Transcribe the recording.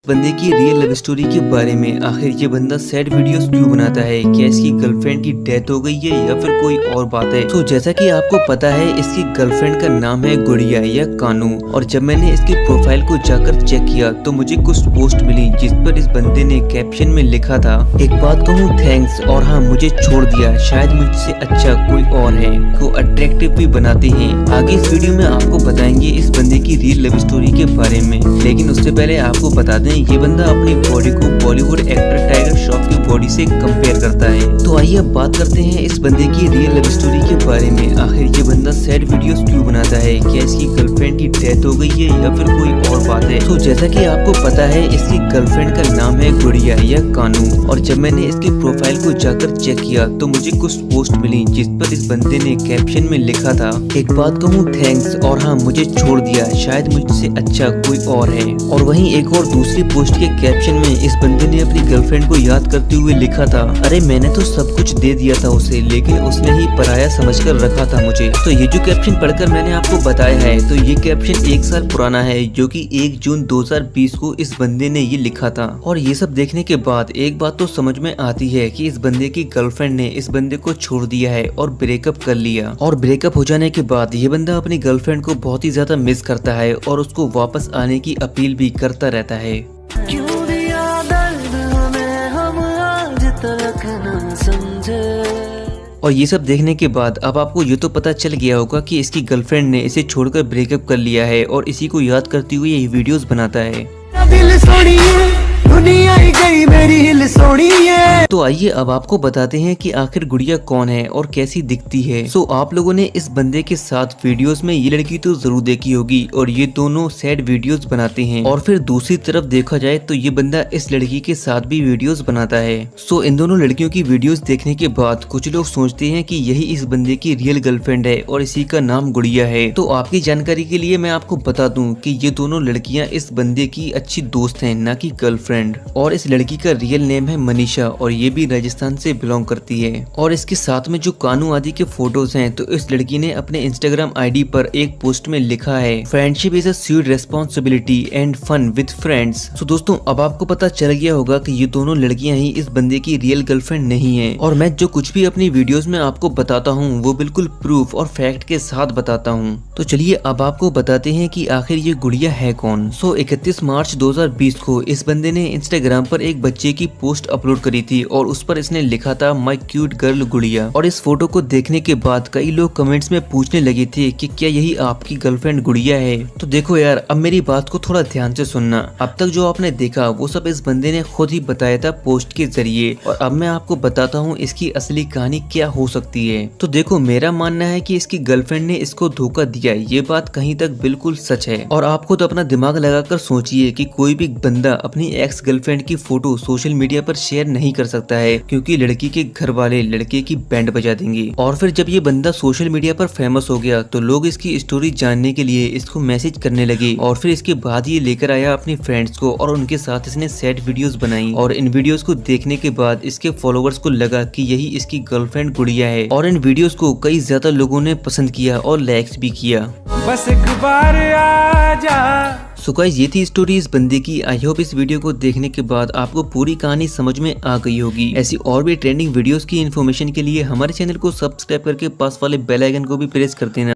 बंदे की real love story के बारे में। आखिर ये बंदा सैड वीडियोस क्यों बनाता है? क्या इसकी गर्लफ्रेंड की डेथ हो गई है या फिर कोई और बात है? तो जैसा कि आपको पता है, इसकी गर्लफ्रेंड का नाम है गुड़िया या कानू। और जब मैंने इसकी प्रोफाइल को जाकर चेक किया तो मुझे कुछ पोस्ट मिली जिस पर इस बंदे ने कैप्शन में लिखा था, एक बात कहूँ थैंक्स, और हाँ मुझे छोड़ दिया, शायद मुझसे अच्छा कोई और है। को अट्रैक्टिव भी बनाते हैं। आगे इस वीडियो में आपको बताएंगे इस बंदे की रियल लव स्टोरी के बारे में। लेकिन उससे पहले आपको बता दें, ये बंदा अपनी बॉडी को बॉलीवुड एक्टर टाइगर श्रॉफ की बॉडी से कंपेयर करता है। तो आइए अब बात करते हैं इस बंदे की रियल लव स्टोरी के बारे में। आखिर ये बंदा सैड वीडियोस क्यों बनाता है? क्या इसकी गर्लफ्रेंड की डेथ हो गई है या फिर कोई और बात है? तो जैसा कि आपको पता है, इसकी गर्लफ्रेंड का नाम है गुड़िया या कानू। और जब मैंने इसकी प्रोफाइल को जाकर चेक किया तो मुझे कुछ पोस्ट मिली जिस पर इस बंदे ने कैप्शन में लिखा था, एक बात कहूँ थैंक्स, और हाँ मुझे छोड़ दिया, शायद मुझसे अच्छा कोई और है। और वहीं एक और दूसरी पोस्ट के कैप्शन में इस बंदे ने अपनी गर्लफ्रेंड को याद करते हुए लिखा था, अरे मैंने तो सब कुछ दे दिया था उसे, लेकिन उसने ही पराया समझकर रखा था मुझे। तो ये जो कैप्शन पढ़कर मैंने आपको बताया है, तो ये कैप्शन 1 साल पुराना है, जो कि 1 जून 2020 को इस बंदे ने ये लिखा था। और ये सब देखने के बाद एक बात तो समझ में आती है कि इस बंदे की गर्लफ्रेंड ने इस बंदे को छोड़ दिया है और ब्रेकअप कर लिया। और ब्रेकअप हो जाने के बाद ये बंदा अपनी गर्लफ्रेंड को बहुत ही ज्यादा मिस करता है और उसको वापस आने की अपील भी करता रहता है। क्यों दिया दर्द हमें, हम आज तक न समझे। और ये सब देखने के बाद अब आपको ये तो पता चल गया होगा कि इसकी गर्लफ्रेंड ने इसे छोड़कर ब्रेकअप कर लिया है और इसी को याद करते हुए ये वीडियोस बनाता है। दिल सोनिए, दुनिया ही गई मेरी हिल सोनिए। तो आइए अब आपको बताते हैं कि आखिर गुड़िया कौन है और कैसी दिखती है। सो आप लोगों ने इस बंदे के साथ वीडियोस में ये लड़की तो जरूर देखी होगी, और ये दोनों सैड वीडियोस बनाते हैं। और फिर दूसरी तरफ देखा जाए तो ये बंदा इस लड़की के साथ भी वीडियोस बनाता है। सो इन दोनों लड़कियों की वीडियोस देखने के बाद कुछ लोग सोचते हैं कि यही इस बंदे की रियल गर्लफ्रेंड है और इसी का नाम गुड़िया है। तो आपकी जानकारी के लिए मैं आपको बता दूं कि ये दोनों लड़कियां इस बंदे की अच्छी दोस्त हैं, ना कि गर्लफ्रेंड। और इस लड़की का रियल नेम है मनीषा और ये भी राजस्थान से बिलोंग करती है। और इसके साथ में जो कानू आदि के फोटोज हैं, तो इस लड़की ने अपने इंस्टाग्राम आईडी पर एक पोस्ट में लिखा है, friendship is a sweet responsibility and fun with friends. तो दोस्तों अब आपको पता चल गया होगा कि ये दोनों लड़कियां ही इस बंदे की रियल गर्लफ्रेंड नहीं है। और मैं जो कुछ भी अपनी वीडियोस में आपको बताता हूँ वो बिल्कुल प्रूफ और फैक्ट के साथ बताता हूँ। तो चलिए अब आपको बताते हैं कि आखिर ये गुड़िया है कौन। 31 मार्च 2020 को इस बंदे ने इंस्टाग्राम पर एक बच्चे की पोस्ट अपलोड करी थी और उस पर इसने लिखा था, माय क्यूट गर्ल गुड़िया। और इस फोटो को देखने के बाद कई लोग कमेंट्स में पूछने लगे थे कि क्या यही आपकी गर्लफ्रेंड गुड़िया है। तो देखो यार, अब मेरी बात को थोड़ा ध्यान से सुनना। अब तक जो आपने देखा वो सब इस बंदे ने खुद ही बताया था पोस्ट के जरिए, और अब मैं आपको बताता हूँ इसकी असली कहानी क्या हो सकती है। तो देखो, मेरा मानना है कि इसकी गर्लफ्रेंड ने इसको धोखा दिया, ये बात कहीं तक बिल्कुल सच है। और आप खुद अपना दिमाग लगाकर सोचिए कि कोई भी बंदा अपनी एक्स गर्लफ्रेंड की फोटो सोशल मीडिया पर शेयर नहीं कर सकता है, क्योंकि लड़की के घर वाले लड़के की बैंड बजा देंगे। और फिर जब ये बंदा सोशल मीडिया पर फेमस हो गया तो लोग इसकी स्टोरी जानने के लिए इसको मैसेज करने लगे। और फिर इसके बाद ये लेकर आया अपने फ्रेंड्स को और उनके साथ इसने सैड वीडियोस बनाई। और इन वीडियोस को देखने के बाद इसके फॉलोअर्स को लगा कि यही इसकी गर्लफ्रेंड गुड़िया है, और इन वीडियोस को कई ज्यादा लोगों ने पसंद किया और लाइक्स भी किया। बस एक बार आजा। सो गाइस, ये थी स्टोरी इस बंदे की। आई होप इस वीडियो को देखने के बाद आपको पूरी कहानी समझ में आ गई होगी। ऐसी और भी ट्रेंडिंग वीडियोस की इन्फॉर्मेशन के लिए हमारे चैनल को सब्सक्राइब करके पास वाले बेल आइकन को भी प्रेस कर देना।